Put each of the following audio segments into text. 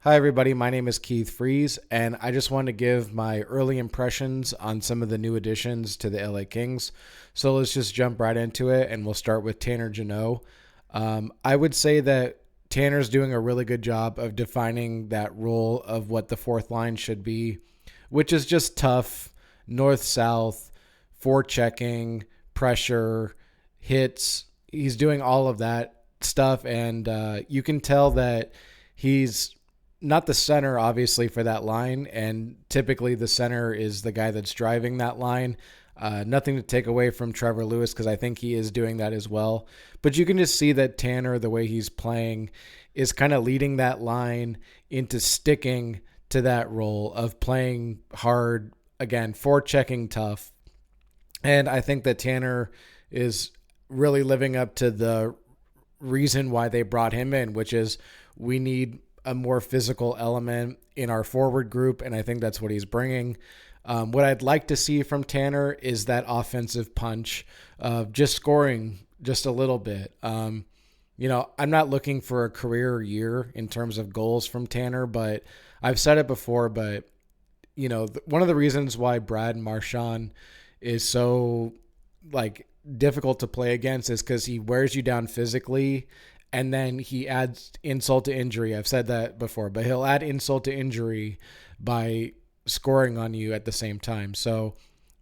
Hi, everybody. My name is Keith Freeze, and I just want to give my early impressions on some of the new additions to the LA Kings. So let's just jump right into it, and we'll start with Tanner Jeannot. I would say that Tanner's doing a really good job of defining that role of what the fourth line should be, which is just tough, north south, forechecking, pressure, hits. He's doing all of that stuff, and you can tell that he's not the center, obviously, for that line. And typically, the center is the guy that's driving that line. Nothing to take away from Trevor Lewis because I think he is doing that as well. But you can just see that Tanner, the way he's playing, is kind of leading that line into sticking to that role of playing hard, again, forechecking tough. And I think that Tanner is really living up to the reason why they brought him in, which is we need a more physical element in our forward group, and I think that's what he's bringing. What I'd like to see from Tanner is that offensive punch of just scoring just a little bit. I'm not looking for a career year in terms of goals from Tanner, but I've said it before, but one of the reasons why Brad Marchand is so like difficult to play against is because he wears you down physically, and then he adds insult to injury. I've said that before, but he'll add insult to injury by scoring on you at the same time. So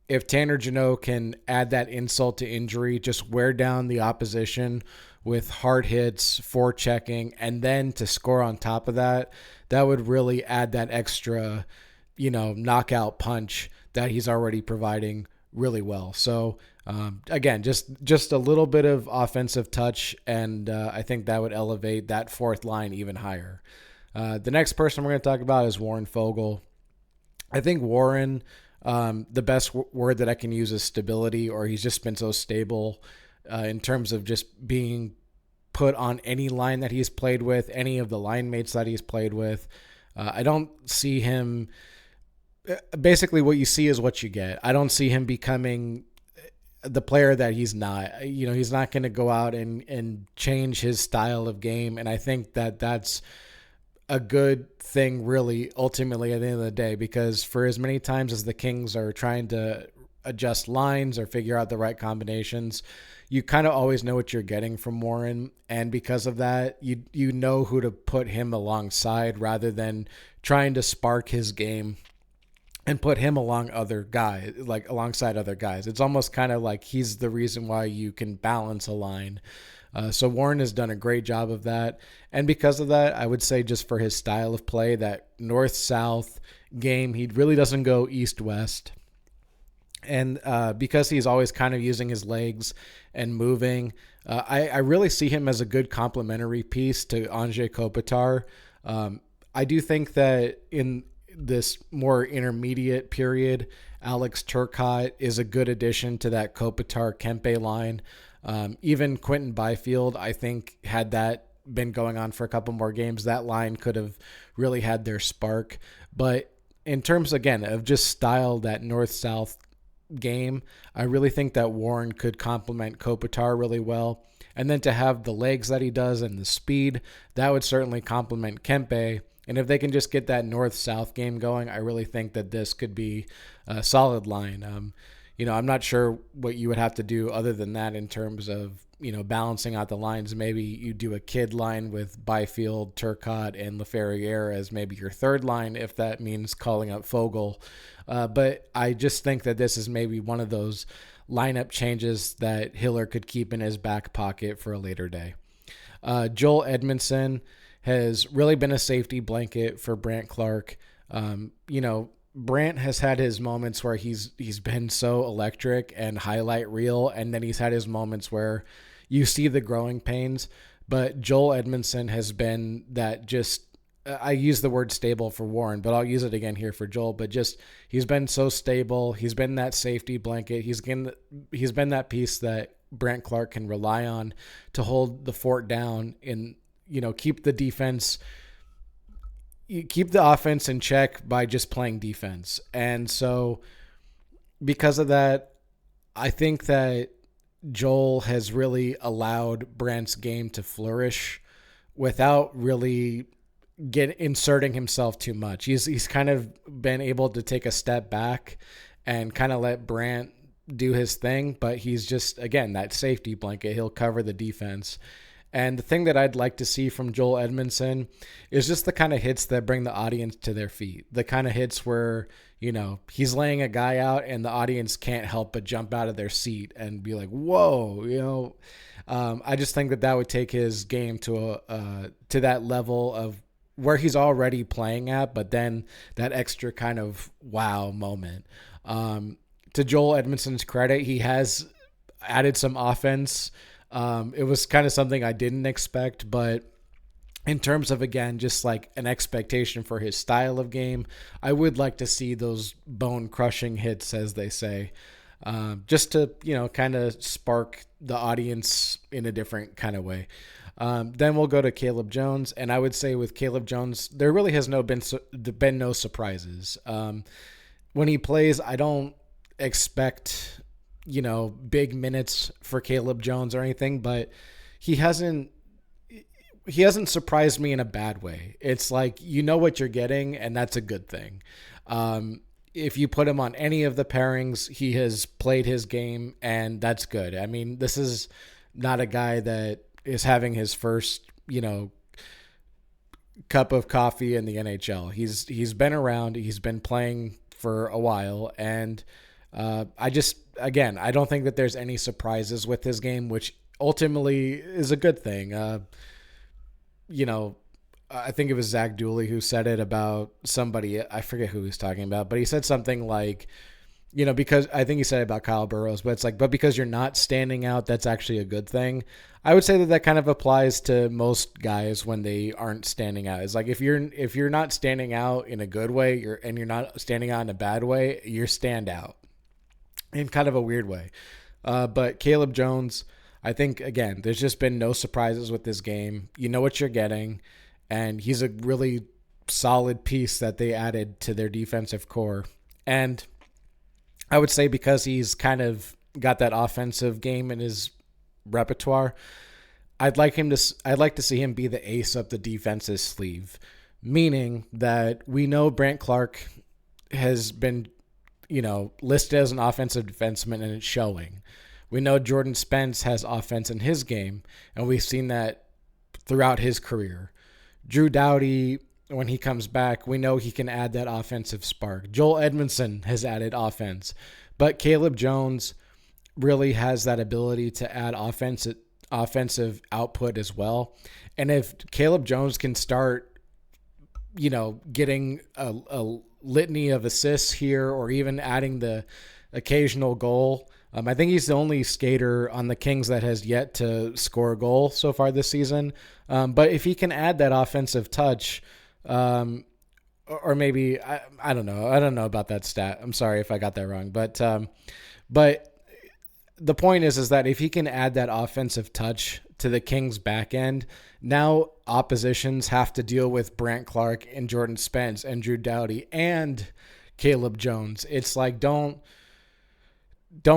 if Tanner Jeannot can add that insult to injury, just wear down the opposition with hard hits, forechecking, and then to score on top of that, that would really add that extra, knockout punch that he's already providing really well. So again, just a little bit of offensive touch, and I think that would elevate that fourth line even higher. The next person we're going to talk about is Warren Foegele. I think Warren, the best word that I can use is stability, or he's just been so stable in terms of just being put on any line that he's played with, any of the line mates that he's played with. I don't see him. Basically, what you see is what you get. I don't see him becoming the player that he's not. He's not going to go out and change his style of game. And I think that that's a good thing, really, ultimately, at the end of the day, because for as many times as the Kings are trying to adjust lines or figure out the right combinations, you kind of always know what you're getting from Warren. And because of that, you know who to put him alongside rather than trying to spark his game and put him alongside other guys. It's almost kind of like he's the reason why you can balance a line. So Warren has done a great job of that. And because of that, I would say just for his style of play, that north-south game, he really doesn't go east-west. And because he's always kind of using his legs and moving, I really see him as a good complementary piece to Anze Kopitar. I do think that in this more intermediate period, Alex Turcotte is a good addition to that Kopitar-Kempe line. Even Quentin Byfield, I think, had that been going on for a couple more games, that line could have really had their spark. But in terms, again, of just style, that north-south game, I really think that Warren could complement Kopitar really well. And then to have the legs that he does and the speed, that would certainly complement Kempe. And if they can just get that north-south game going, I really think that this could be a solid line. I'm not sure what you would have to do other than that in terms of, balancing out the lines. Maybe you do a kid line with Byfield, Turcotte, and Laferriere as maybe your third line, if that means calling up Foegele. But I just think that this is maybe one of those lineup changes that Hiller could keep in his back pocket for a later day. Joel Edmondson has really been a safety blanket for Brandt Clarke. Brandt has had his moments where he's been so electric and highlight reel, and then he's had his moments where you see the growing pains. But Joel Edmondson has been that just, I use the word stable for Warren, but I'll use it again here for Joel. But just, he's been so stable. He's been that safety blanket. He's been that piece that Brandt Clarke can rely on to hold the fort down and, keep the defense, you keep the offense in check by just playing defense. And so because of that, I think that Joel has really allowed Brandt's game to flourish without really get inserting himself too much. He's kind of been able to take a step back and kind of let Brant do his thing, but he's just, again, that safety blanket. He'll cover the defense. And the thing that I'd like to see from Joel Edmondson is just the kind of hits that bring the audience to their feet. The kind of hits where, he's laying a guy out and the audience can't help but jump out of their seat and be like, whoa, I just think that would take his game to that level of where he's already playing at, but then that extra kind of wow moment. To Joel Edmondson's credit, he has added some offense. It was kind of something I didn't expect, but in terms of, again, just like an expectation for his style of game, I would like to see those bone-crushing hits, as they say, just to, kind of spark the audience in a different kind of way. Then we'll go to Caleb Jones, and I would say with Caleb Jones, there really has been no surprises. When he plays, I don't expect, big minutes for Caleb Jones or anything, but he hasn't surprised me in a bad way. It's like, what you're getting, and that's a good thing. If you put him on any of the pairings, he has played his game, and that's good. I mean, this is not a guy that is having his first, cup of coffee in the NHL. He's been around, he's been playing for a while, and I don't think that there's any surprises with his game, which ultimately is a good thing. I think it was Zach Dooley who said it about somebody. I forget who he was talking about, but he said something like, because I think he said it about Kyle Burrows, but it's like, but because you're not standing out, that's actually a good thing. I would say that kind of applies to most guys when they aren't standing out. It's like, if you're not standing out in a good way, you're not standing out in a bad way, you're stand out in kind of a weird way. But Caleb Jones, I think, again, there's just been no surprises with this game. You know what you're getting, and he's a really solid piece that they added to their defensive core. And I would say because he's kind of got that offensive game in his repertoire, I'd like to see him be the ace up the defense's sleeve, meaning that we know Brant Clark has been, listed as an offensive defenseman, and it's showing. We know Jordan Spence has offense in his game, and we've seen that throughout his career. Drew Doughty, when he comes back, we know he can add that offensive spark. Joel Edmondson has added offense, but Caleb Jones really has that ability to add offensive output as well. And if Caleb Jones can start, getting a litany of assists here, or even adding the occasional goal, I think he's the only skater on the Kings that has yet to score a goal so far this season. But if he can add that offensive touch, or maybe I don't know. I don't know about that stat. I'm sorry if I got that wrong. But the point is that if he can add that offensive touch to the Kings' back end, now oppositions have to deal with Brant Clark and Jordan Spence and Drew Doughty and Caleb Jones. It's like, don't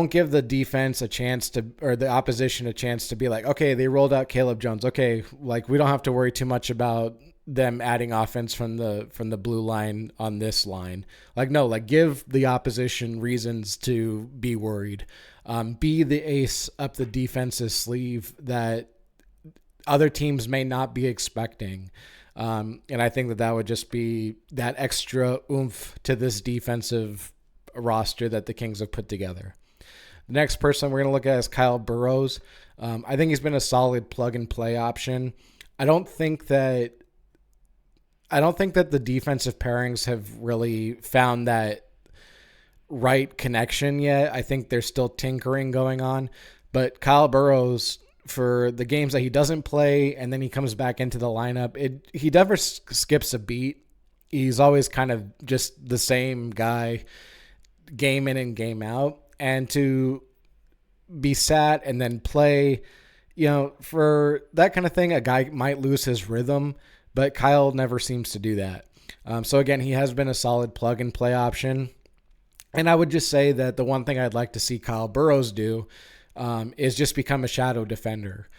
give the defense a chance to, or the opposition a chance to be like, okay, they rolled out Caleb Jones. Okay, like, we don't have to worry too much about them adding offense from the blue line on this line. Like, no, like, give the opposition reasons to be worried. Be the ace up the defense's sleeve that other teams may not be expecting. And I think that would just be that extra oomph to this defensive roster that the Kings have put together. The next person we're going to look at is Kyle Burrows. I think he's been a solid plug-and-play option. I don't think that the defensive pairings have really found that right connection yet. I think there's still tinkering going on. But Kyle Burrows, for the games that he doesn't play and then he comes back into the lineup, he never skips a beat. He's always kind of just the same guy, game in and game out. And to be sat and then play, for that kind of thing, a guy might lose his rhythm, but Kyle never seems to do that. So again, he has been a solid plug and play option. And I would just say that the one thing I'd like to see Kyle Burrows do, is just become a shadow defender.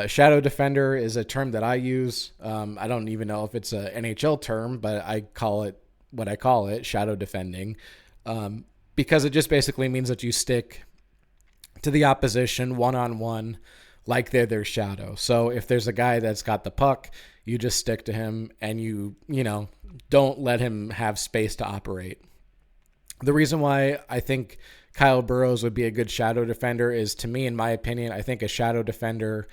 Shadow defender is a term that I use. I don't even know if it's an NHL term, but I call it what I call it, shadow defending, because it just basically means that you stick to the opposition one-on-one like they're their shadow. So if there's a guy that's got the puck, you just stick to him and you don't let him have space to operate. The reason why I think Kyle Burroughs would be a good shadow defender is, to me, in my opinion, I think a shadow defender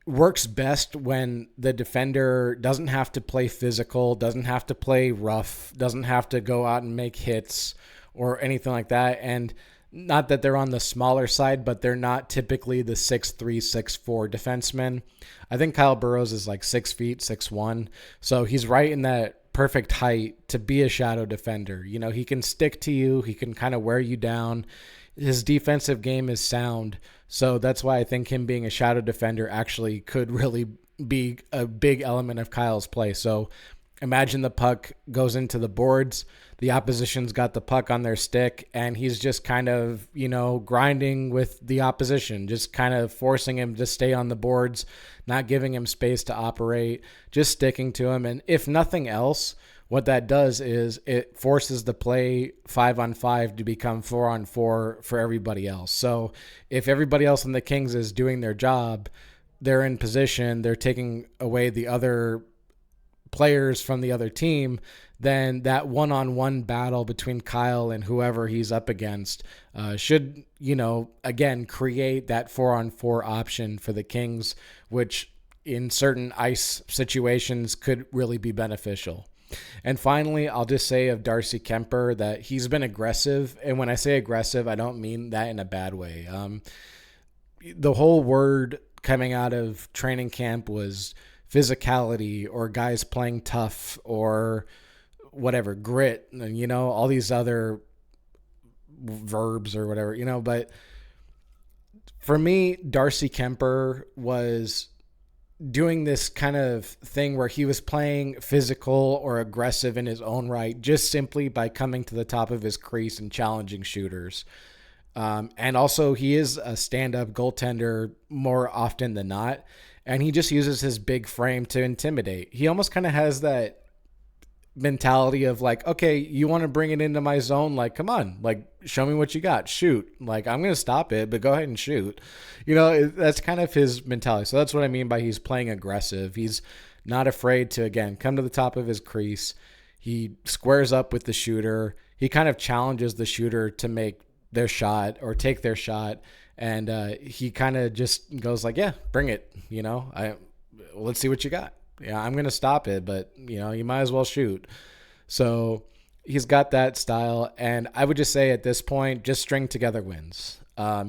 works best when the defender doesn't have to play physical, doesn't have to play rough, doesn't have to go out and make hits or anything like that. And not that they're on the smaller side, but th'ey're not typically the 6'3", 6'4" defenseman. I think Kyle Burroughs is like 6 feet, 6'1". So he's right in that perfect height to be a shadow defender. He can stick to you. He can kind of wear you down. His defensive game is sound. So that's why I think him being a shadow defender actually could really be a big element of Kyle's play. So imagine the puck goes into the boards. The opposition's got the puck on their stick, and he's just kind of, grinding with the opposition, just kind of forcing him to stay on the boards, not giving him space to operate, just sticking to him. And if nothing else, what that does is it forces the play 5-on-5 to become 4-on-4 for everybody else. So if everybody else in the Kings is doing their job, they're in position, they're taking away the other players from the other team, then that one-on-one battle between Kyle and whoever he's up against should, again, create that 4-on-4 option for the Kings, which in certain ice situations could really be beneficial. And finally, I'll just say of Darcy Kuemper that he's been aggressive. And when I say aggressive, I don't mean that in a bad way. The whole word coming out of training camp was physicality, or guys playing tough, or whatever, grit, and all these other verbs or whatever, but for me, Darcy Kuemper was doing this kind of thing where he was playing physical or aggressive in his own right, just simply by coming to the top of his crease and challenging shooters. And also he is a stand-up goaltender more often than not. And he just uses his big frame to intimidate. He almost kind of has that mentality of like, okay, you want to bring it into my zone? Like, come on, like, show me what you got. Shoot. Like, I'm going to stop it, but go ahead and shoot. That's kind of his mentality. So that's what I mean by he's playing aggressive. He's not afraid to, again, come to the top of his crease. He squares up with the shooter. He kind of challenges the shooter to make their shot or take their shot. And he kind of just goes like, yeah, bring it. Let's see what you got. Yeah, I'm going to stop it, but, you might as well shoot. So he's got that style. And I would just say at this point, just string together wins.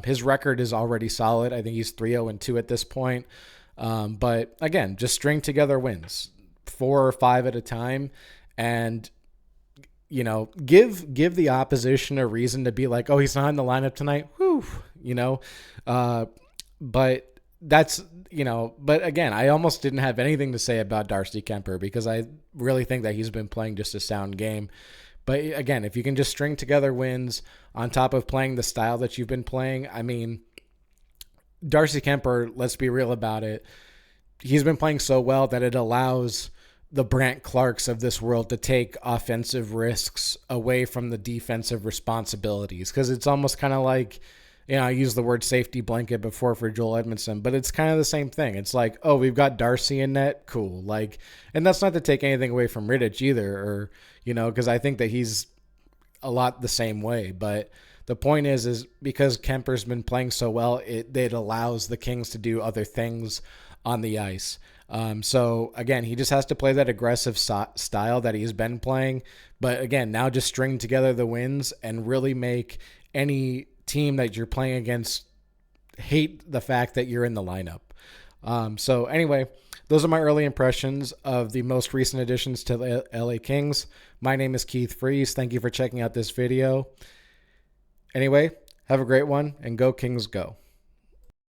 His record is already solid. I think he's 3-0-2 at this point. But again, just string together wins, 4 or 5 at a time. And, give the opposition a reason to be like, oh, he's not in the lineup tonight. Whew, but that's, but again, I almost didn't have anything to say about Darcy Kuemper because I really think that he's been playing just a sound game. But again, if you can just string together wins on top of playing the style that you've been playing, I mean, Darcy Kuemper, let's be real about it. He's been playing so well that it allows the Brandt Clarks of this world to take offensive risks away from the defensive responsibilities. Because it's almost kind of like, I used the word safety blanket before for Joel Edmondson, but it's kind of the same thing. It's like, oh, we've got Darcy in net. Cool. Like, and that's not to take anything away from Rittich either, or, because I think that he's a lot the same way. But the point is because Kemper's been playing so well, it allows the Kings to do other things on the ice. So again, he just has to play that aggressive style that he's been playing. But again, now just string together the wins and really make any team that you're playing against hate the fact that you're in the lineup. So anyway, those are my early impressions of the most recent additions to the LA Kings. My name is Keith Freeze. Thank you for checking out this video. Anyway, have a great one, and go Kings go.